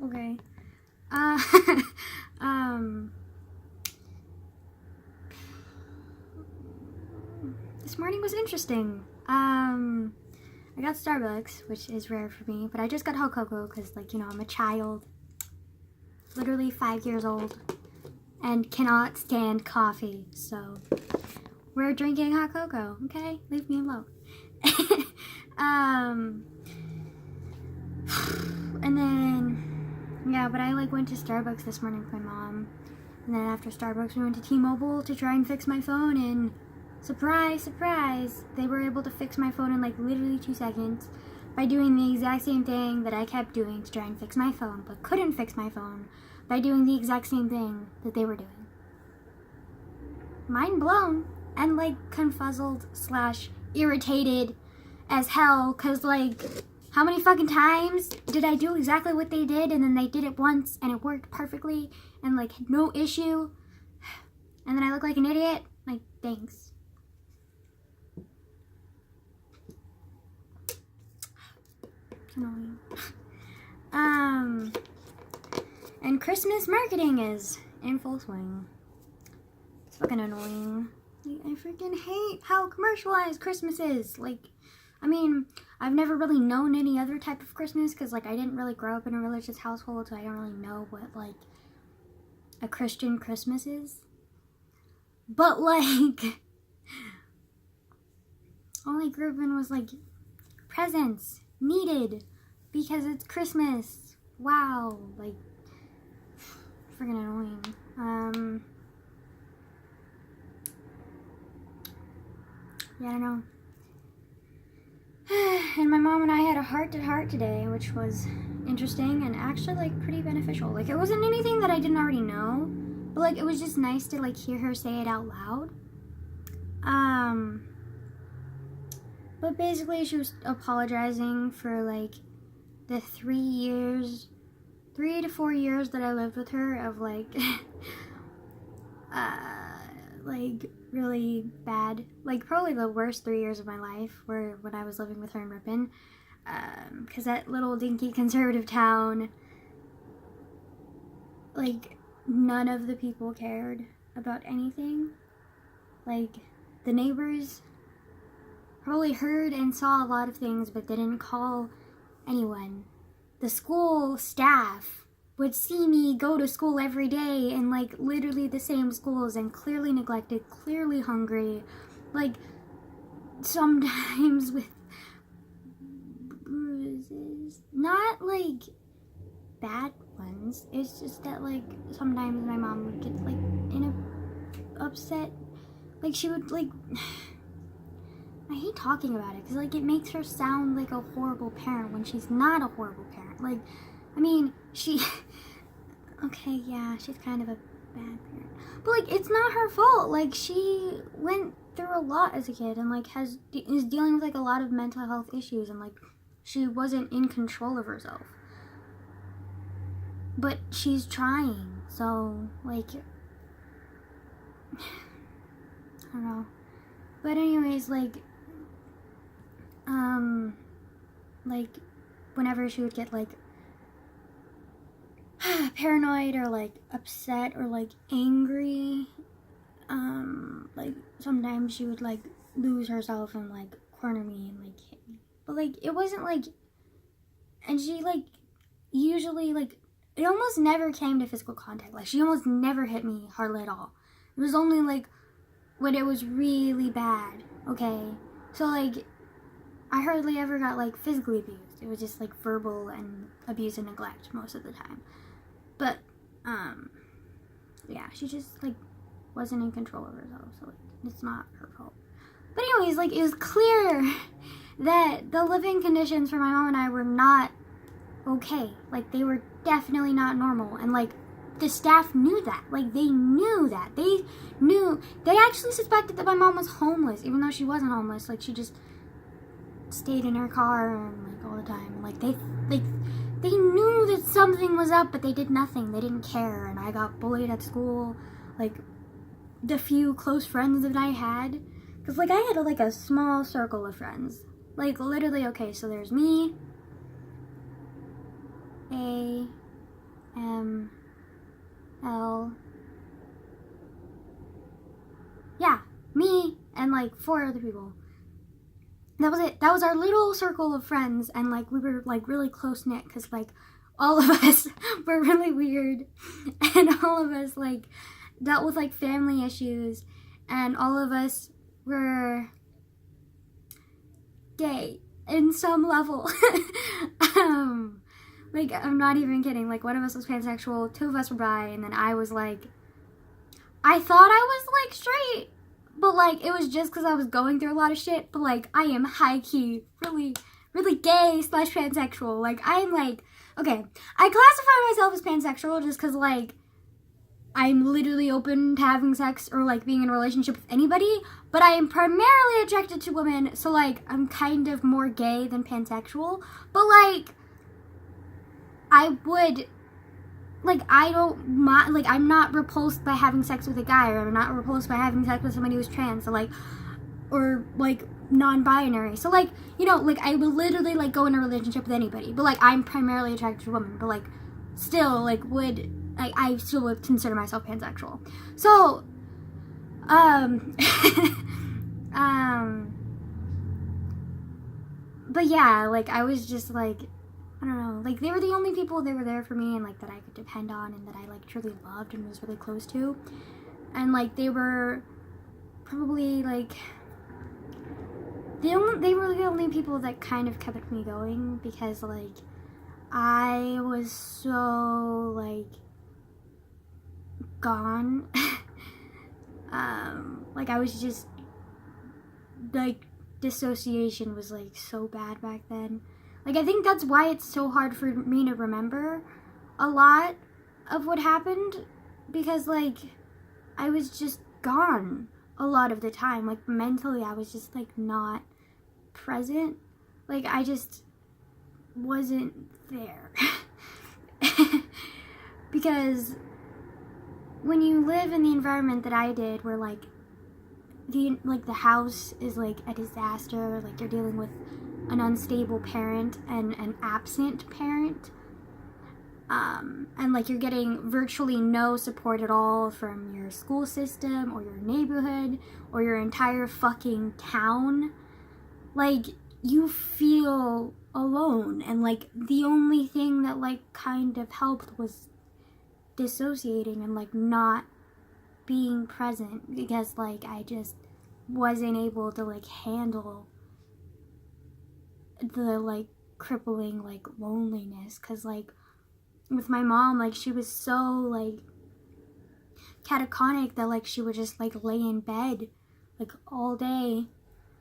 Okay. This morning was interesting. I got Starbucks, which is rare for me, but I just got hot cocoa because, like, you know, I'm a child. Literally 5 years old. And cannot stand coffee, so we're drinking hot cocoa, okay? Leave me alone. And then, yeah, but I, like, went to Starbucks this morning with my mom. And then after Starbucks, we went to T-Mobile to try and fix my phone, and surprise, surprise, they were able to fix my phone in, like, literally 2 seconds by doing the exact same thing that I kept doing to try and fix my phone, but couldn't fix my phone by doing the exact same thing that they were doing. Mind blown, and, like, confuzzled / irritated as hell, because, like, how many fucking times did I do exactly what they did, and then they did it once, and it worked perfectly, and, like, no issue, and then I look like an idiot? Like, thanks. It's annoying. And Christmas marketing is in full swing. It's fucking annoying. Like, I freaking hate how commercialized Christmas is. Like, I mean, I've never really known any other type of Christmas because, like, I didn't really grow up in a religious household, so I don't really know what, like, a Christian Christmas is. But, like, all I grew up in was, like, presents needed because it's Christmas. Wow. Like, freaking annoying. Yeah, I don't know. And my mom and I had a heart-to-heart today, which was interesting and actually, like, pretty beneficial. Like, it wasn't anything that I didn't already know, but, like, it was just nice to, like, hear her say it out loud. But basically she was apologizing for, like, the 3 to 4 years that I lived with her of, like, like, really bad, like, probably the worst 3 years of my life were when I was living with her in Ripon, because that little dinky conservative town, like, none of the people cared about anything. Like, the neighbors probably heard and saw a lot of things, but they didn't call anyone. The school staff would see me go to school every day in, like, literally the same schools and clearly neglected, clearly hungry, like, sometimes with bruises. Not, like, bad ones. It's just that, like, sometimes my mom would get, like, upset. Like, she would, like, I hate talking about it because, like, it makes her sound like a horrible parent when she's not a horrible parent. Like, I mean, okay, yeah, she's kind of a bad parent. But, like, it's not her fault. Like, she went through a lot as a kid and, like, is dealing with, like, a lot of mental health issues and, like, she wasn't in control of herself. But she's trying, so, like, I don't know. But anyways, like, whenever she would get, like, paranoid or, like, upset or, like, angry, like, sometimes she would, like, lose herself and, like, corner me and, like, hit me. But, like, it wasn't, like, and she, like, usually, like, it almost never came to physical contact. Like, she almost never hit me hardly at all. It was only, like, when it was really bad, okay? So, like, I hardly ever got, like, physically abused. It was just, like, verbal and abuse and neglect most of the time. But, yeah, she just, like, wasn't in control of herself, so, like, it's not her fault. But anyways, like, it was clear that the living conditions for my mom and I were not okay. Like, they were definitely not normal, and, like, the staff knew that. Like, they knew that. They actually suspected that my mom was homeless, even though she wasn't homeless. Like, she just stayed in her car, and, like, all the time. And, like, they knew that something was up, but they did nothing. They didn't care, and I got bullied at school. Like, the few close friends that I had, because, like, I had, like, a small circle of friends. Like, literally, okay, so there's me, like 4 other people. That was it. That was our little circle of friends, and like we were like really close knit because like all of us were really weird, and all of us like dealt with like family issues, and all of us were gay in some level. Like, I'm not even kidding. Like, one of us was pansexual, 2 of us were bi, and then I was like, I thought I was like straight, but like it was just because I was going through a lot of shit. But like I am high key really gay / pansexual. Like I'm like, okay, I classify myself as pansexual just because like I'm literally open to having sex or like being in a relationship with anybody, but I am primarily attracted to women, so like I'm kind of more gay than pansexual. But like I would, like, I don't mind, like, I'm not repulsed by having sex with a guy, or I'm not repulsed by having sex with somebody who's trans, so, like, or, like, non-binary. So, like, you know, like, I would literally, like, go in a relationship with anybody, but, like, I'm primarily attracted to women, but, like, still, like, I still would consider myself pansexual. So, but yeah, like, I was just, like, I don't know, like, they were the only people that were there for me and, like, that I could depend on and that I, like, truly loved and was really close to. And, like, they were probably, like, they were the only people that kind of kept me going because, like, I was so, like, gone. Like, I was just, like, dissociation was, like, so bad back then. Like, I think that's why it's so hard for me to remember a lot of what happened, because, like, I was just gone a lot of the time. Like, mentally, I was just, like, not present. Like, I just wasn't there. Because when you live in the environment that I did, where, like, the house is, like, a disaster, like, you're dealing with an unstable parent and an absent parent, and like you're getting virtually no support at all from your school system or your neighborhood or your entire fucking town, like you feel alone, and like the only thing that like kind of helped was dissociating and like not being present, because like I just wasn't able to like handle the like crippling like loneliness, because like with my mom, like she was so like catatonic that like she would just like lay in bed like all day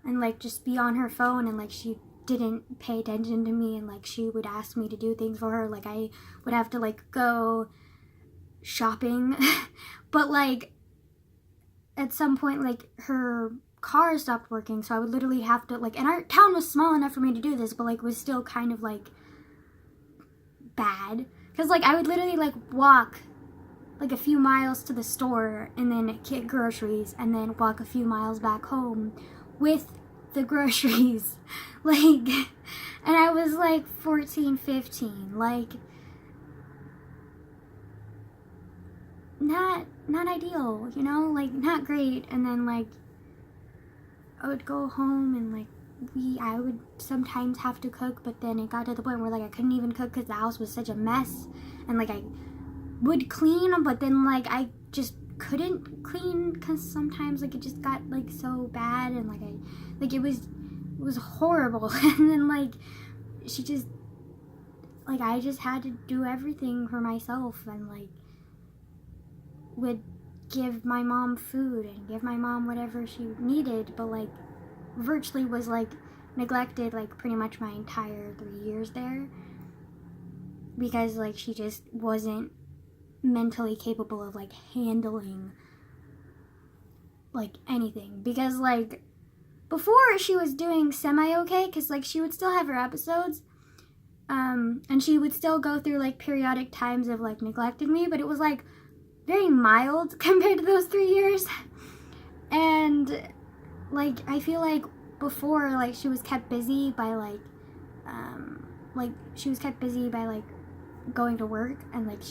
and like just be on her phone, and like she didn't pay attention to me, and like she would ask me to do things for her, like I would have to like go shopping but like at some point like her car stopped working, so I would literally have to like, and our town was small enough for me to do this, but like was still kind of like bad, because like I would literally like walk like a few miles to the store and then get groceries and then walk a few miles back home with the groceries like, and I was like 14, 15, like not ideal, you know, like not great. And then like I would go home and like I would sometimes have to cook, but then it got to the point where like I couldn't even cook because the house was such a mess, and like I would clean, but then like I just couldn't clean because sometimes like it just got like so bad, and like it was horrible. And then like she just like I just had to do everything for myself, and like would give my mom food and give my mom whatever she needed, but like virtually was like neglected like pretty much my entire 3 years there, because like she just wasn't mentally capable of like handling like anything. Because like before she was doing semi-okay, because like she would still have her episodes, and she would still go through like periodic times of like neglecting me, but it was like very mild compared to those 3 years. And like I feel like before, like she was kept busy by like going to work, and like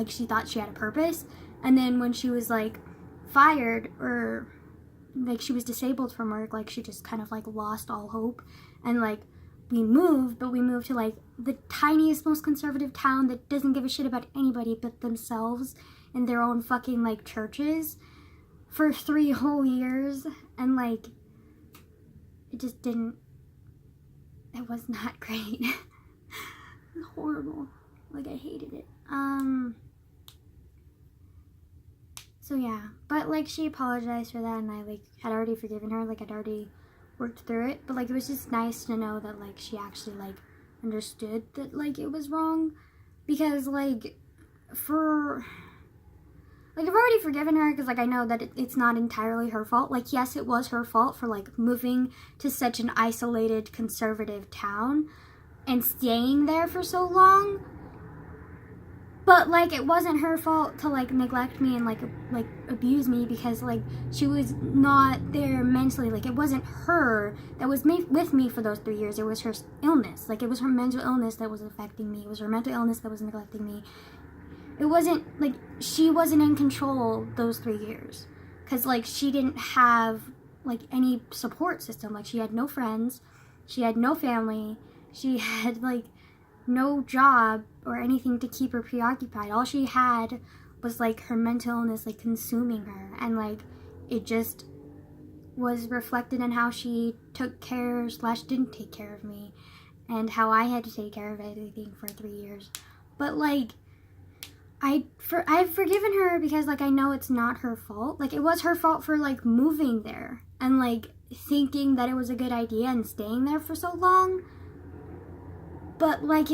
she thought she had a purpose. And then when she was like fired, or like, she was disabled from work. Like, she just kind of, like, lost all hope. And, like, we moved to, like, the tiniest, most conservative town that doesn't give a shit about anybody but themselves and their own fucking, like, churches for 3 whole years. And, like, it just didn't, it was not great. It was horrible. Like, I hated it. So yeah, but, like, she apologized for that, and I, like, had already forgiven her. Like, I'd already worked through it, but, like, it was just nice to know that, like, she actually, like, understood that, like, it was wrong, because, like, I've already forgiven her, because, like, I know that it's not entirely her fault. Like, yes, it was her fault for, like, moving to such an isolated, conservative town and staying there for so long. But, like, it wasn't her fault to, like, neglect me and, like abuse me, because, like, she was not there mentally. Like, it wasn't her that was with me for those 3 years. It was her illness. Like, it was her mental illness that was affecting me. It was her mental illness that was neglecting me. It wasn't, like, she wasn't in control those 3 years. Because, like, she didn't have, like, any support system. Like, she had no friends. She had no family. She had, like, no job or anything to keep her preoccupied. All she had was, like, her mental illness, like, consuming her. And, like, it just was reflected in how she took care / didn't take care of me, and how I had to take care of everything for 3 years. But, like, I've forgiven her, because, like, I know it's not her fault. Like, it was her fault for, like, moving there and, like, thinking that it was a good idea and staying there for so long. But, like,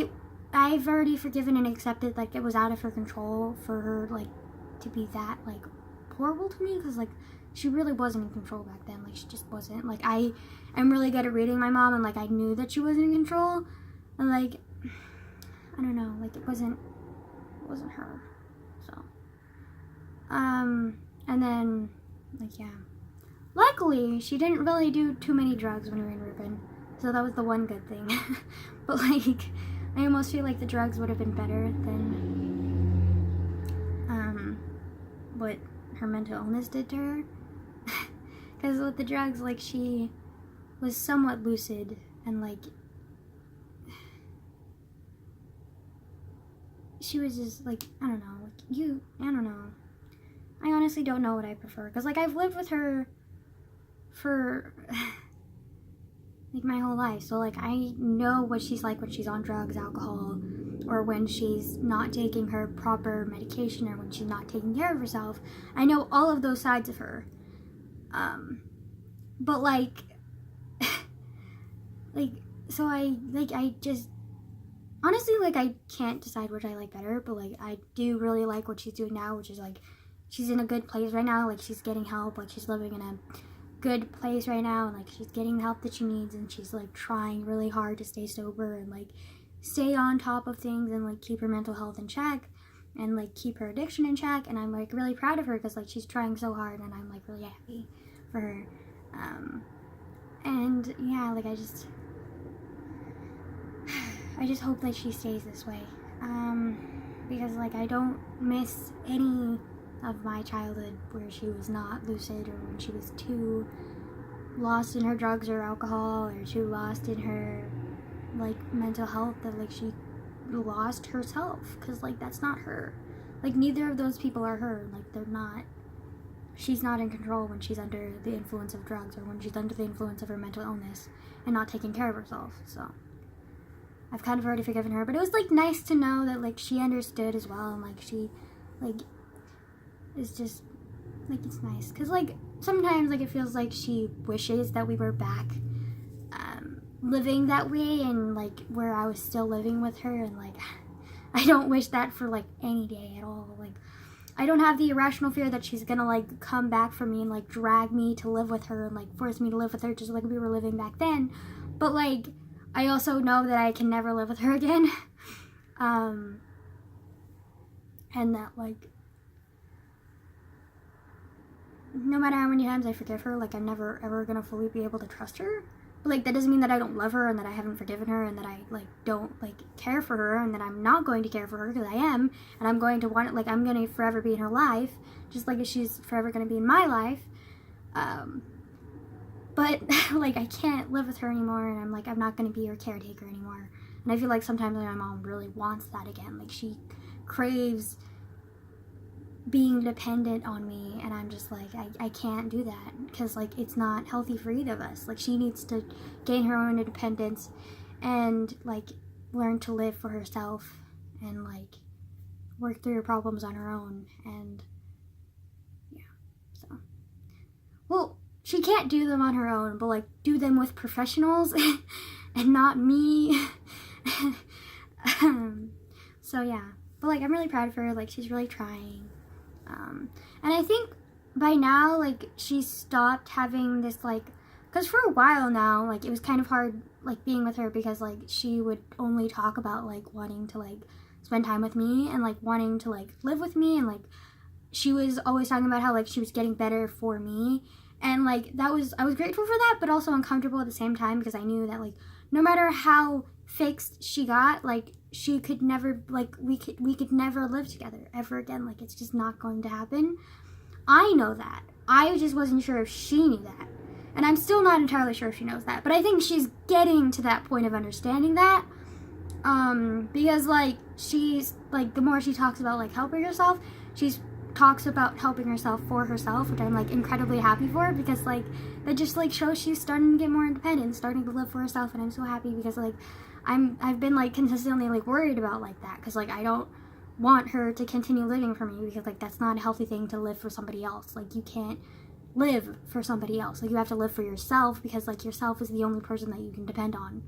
I've already forgiven and accepted, like, it was out of her control for her, like, to be that, like, horrible to me, because, like, she really wasn't in control back then. Like, she just wasn't. Like, I'm really good at reading my mom, and, like, I knew that she wasn't in control, and, like, I don't know, like, it wasn't her, so, and then, like, yeah, luckily, she didn't really do too many drugs when we were in Reuben, so that was the one good thing. But, like, I almost feel like the drugs would have been better than what her mental illness did to her. Because with the drugs, like, she was somewhat lucid, and, like, she was just, like, I don't know, like, I don't know. I honestly don't know what I prefer, because, like, I've lived with her for like, my whole life, so, like, I know what she's like when she's on drugs, alcohol, or when she's not taking her proper medication, or when she's not taking care of herself. I know all of those sides of her, but, like, like, so I just, honestly, like, I can't decide which I like better, but, like, I do really like what she's doing now, which is, like, she's in a good place right now. Like, she's getting help, like, she's living in a good place right now, and, like, she's getting the help that she needs, and she's, like, trying really hard to stay sober and, like, stay on top of things, and, like, keep her mental health in check, and, like, keep her addiction in check. And I'm, like, really proud of her, because, like, she's trying so hard, and I'm, like, really happy for her. And yeah, like, I just hope that she stays this way, because, like, I don't miss any of my childhood where she was not lucid, or when she was too lost in her drugs or alcohol, or too lost in her, like, mental health, that, like, she lost herself, because, like, that's not her. Like, neither of those people are her. Like, they're not, she's not in control when she's under the influence of drugs, or when she's under the influence of her mental illness and not taking care of herself. So I've kind of already forgiven her, but it was, like, nice to know that, like, she understood as well, and, like, she, like, is just, like, it's nice, because, like, sometimes, like, it feels like she wishes that we were back living that way, and, like, where I was still living with her, and, like, I don't wish that for, like, any day at all. Like, I don't have the irrational fear that she's gonna, like, come back for me and, like, drag me to live with her, and, like, force me to live with her just like we were living back then. But, like, I also know that I can never live with her again, and that, like, no matter how many times I forgive her, like, I'm never ever gonna fully be able to trust her. But, like, that doesn't mean that I don't love her, and that I haven't forgiven her, and that I, like, don't, like, care for her, and that I'm not going to care for her, because I am, and I'm going to want it, like, I'm going to forever be in her life, just like she's forever going to be in my life. But like I can't live with her anymore, and I'm like, I'm not going to be her caretaker anymore. And I feel like sometimes my mom really wants that again. Like she craves being dependent on me, and I'm just like, I can't do that, because like it's not healthy for either of us. Like she needs to gain her own independence and like learn to live for herself and like work through her problems on her own. And yeah, so, well, she can't do them on her own, but like do them with professionals and not me. So yeah, but like I'm really proud of her. Like she's really trying, and I think by now like she stopped having this like, because for a while now like it was kind of hard like being with her, because like she would only talk about like wanting to like spend time with me and like wanting to like live with me, and like she was always talking about how like she was getting better for me. And like I was grateful for that, but also uncomfortable at the same time, because I knew that like no matter how fixed she got, like she could never, like we could never live together ever again. Like it's just not going to happen. I know that. I just wasn't sure if she knew that. And I'm still not entirely sure if she knows that, but I think she's getting to that point of understanding that. Because like she's like, the more she talks about like helping herself, she's talks about helping herself for herself, which I'm like incredibly happy for, because like that just like shows she's starting to get more independent, starting to live for herself. And I'm so happy, because like I've been like consistently like worried about like that, because like I don't want her to continue living for me, because like that's not a healthy thing to live for somebody else. Like you can't live for somebody else. Like you have to live for yourself, because like yourself is the only person that you can depend on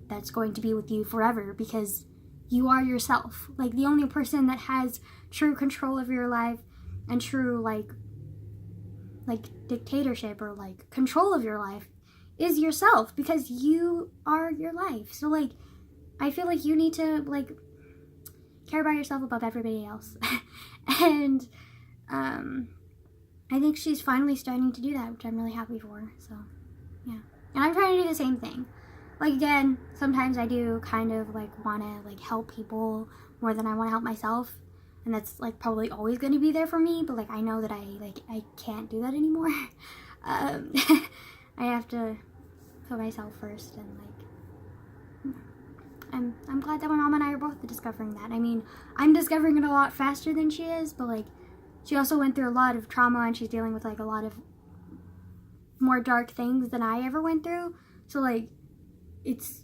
that's going to be with you forever, because you are yourself. Like the only person that has true control of your life and true like dictatorship or like control of your life is yourself, because you are your life. So like I feel like you need to like care about yourself above everybody else. And I think she's finally starting to do that, which I'm really happy for. So yeah, and I'm trying to do the same thing. Like again, sometimes I do kind of like want to like help people more than I want to help myself, and that's like probably always going to be there for me. But like I know that I can't do that anymore. I have to put myself first, and like I'm glad that my mom and I are both discovering that. I mean, I'm discovering it a lot faster than she is, but like she also went through a lot of trauma, and she's dealing with like a lot of more dark things than I ever went through. So like it's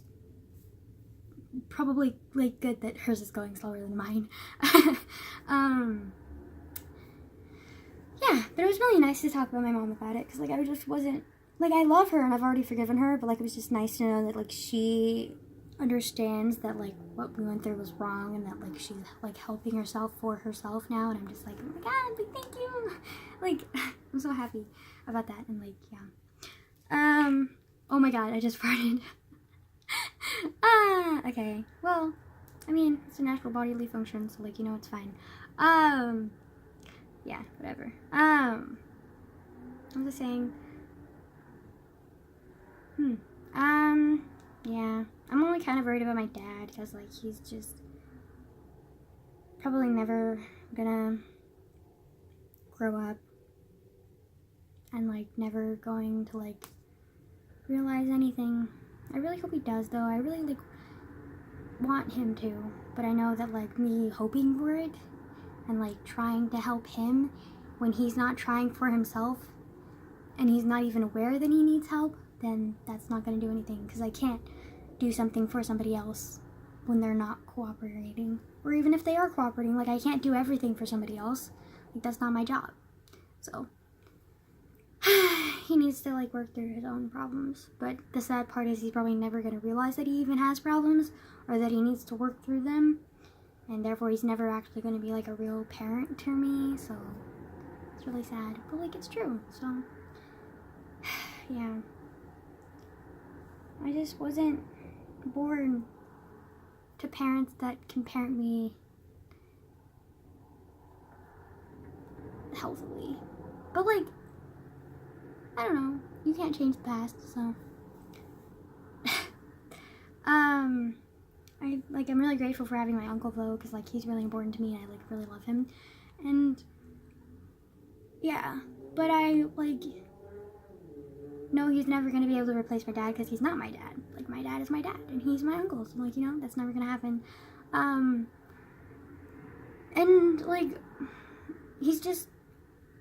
probably like good that hers is going slower than mine. Yeah, but it was really nice to talk about my mom about it, because like I just wasn't like, I love her and I've already forgiven her, but like it was just nice to know that like she understands that like what we went through was wrong, and that like she's like helping herself for herself now. And I'm just like, oh my god, like thank you. Like I'm so happy about that. And like yeah, oh my god, I just farted. Okay, well, I mean, it's a natural bodily function, so like, you know, it's fine. Yeah, whatever. I'm just saying, yeah, I'm only kind of worried about my dad, because like he's just probably never gonna grow up, and like never going to like realize anything. I really hope he does, though. I really like want him to, but I know that like me hoping for it and like trying to help him when he's not trying for himself, and he's not even aware that he needs help, then that's not going to do anything, because I can't do something for somebody else when they're not cooperating. Or even if they are cooperating, like I can't do everything for somebody else. Like that's not my job. So he needs to like work through his own problems. But the sad part is he's probably never going to realize that he even has problems, or that he needs to work through them, and therefore he's never actually going to be like a real parent to me. So it's really sad, but like it's true. So yeah, I just wasn't born to parents that can parent me healthily. But like, I don't know, you can't change the past, so I'm really grateful for having my uncle, though, because like he's really important to me, and I like really love him. And yeah, but I like no, he's never gonna be able to replace my dad because he's not my dad. Like, my dad is my dad, and he's my uncle. So, like, you know, that's never gonna happen. And, like,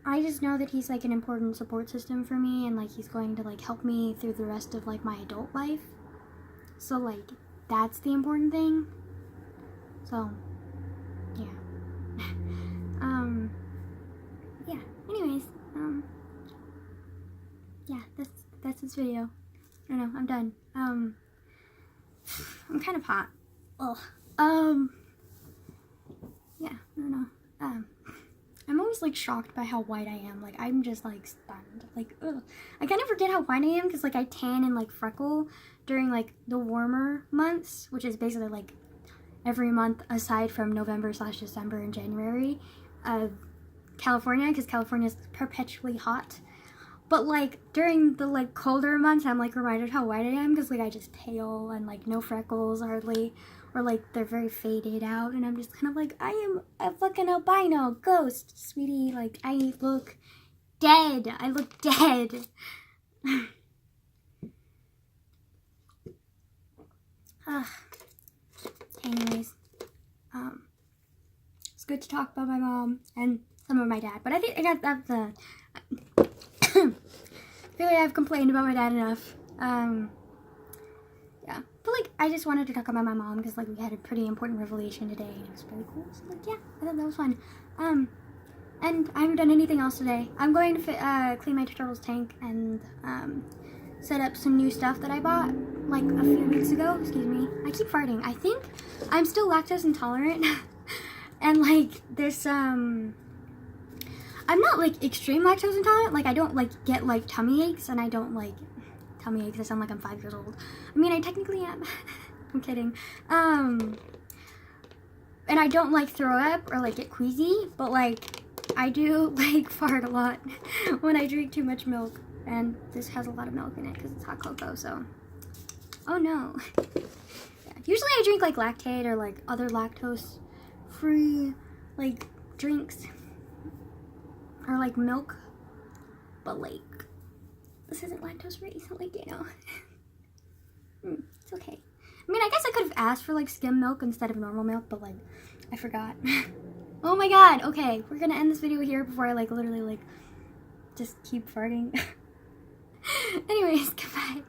I just know that he's, like, an important support system for me, and, like, he's going to, like, help me through the rest of, like, my adult life. So, like, that's the important thing. So, yeah. Yeah, anyways, yeah, that's this video. I don't know, I'm done. I'm kind of hot. Ugh. Yeah, I don't know. I'm always, like, shocked by how white I am. Like, I'm just, like, stunned. Like, ugh. I kind of forget how white I am because, like, I tan and, like, freckle during, like, the warmer months, which is basically, like, every month aside from November/December and January of California, because California is perpetually hot. But, like, during the, like, colder months, I'm, like, reminded how white I am because, like, I just pale and, like, no freckles hardly. Or, like, they're very faded out, and I'm just kind of like, I am a fucking albino ghost, sweetie. Like, I look dead. I look dead. Anyways, it's good to talk about my mom and some of my dad, but I think I got that I feel like I've complained about my dad enough. Yeah, but, like, I just wanted to talk about my mom because, like, we had a pretty important revelation today, and it was really cool. So, like, yeah, I thought that was fun. And I haven't done anything else today. I'm going to clean my turtle's tank and set up some new stuff that I bought, like, a few weeks ago. Excuse me. I keep farting. I think I'm still lactose intolerant. And, like, there's, I'm not, like, extreme lactose intolerant. Like, I don't, like, get, like, tummy aches, and I don't, like, tummy aches. I sound like I'm 5 years old. I mean, I technically am. I'm kidding. And I don't, like, throw up or, like, get queasy, but, like, I do, like, fart a lot when I drink too much milk. And this has a lot of milk in it because it's hot cocoa, so. Oh, no. Yeah. Usually I drink, like, Lactaid or, like, other lactose-free, like, drinks. Or, like, milk. But, like, this isn't lactose-free, so, like, you know. It's okay. I mean, I guess I could have asked for, like, skim milk instead of normal milk, but, like, I forgot. Oh my god, okay. We're gonna end this video here before I, like, literally, like, just keep farting. Anyways, goodbye.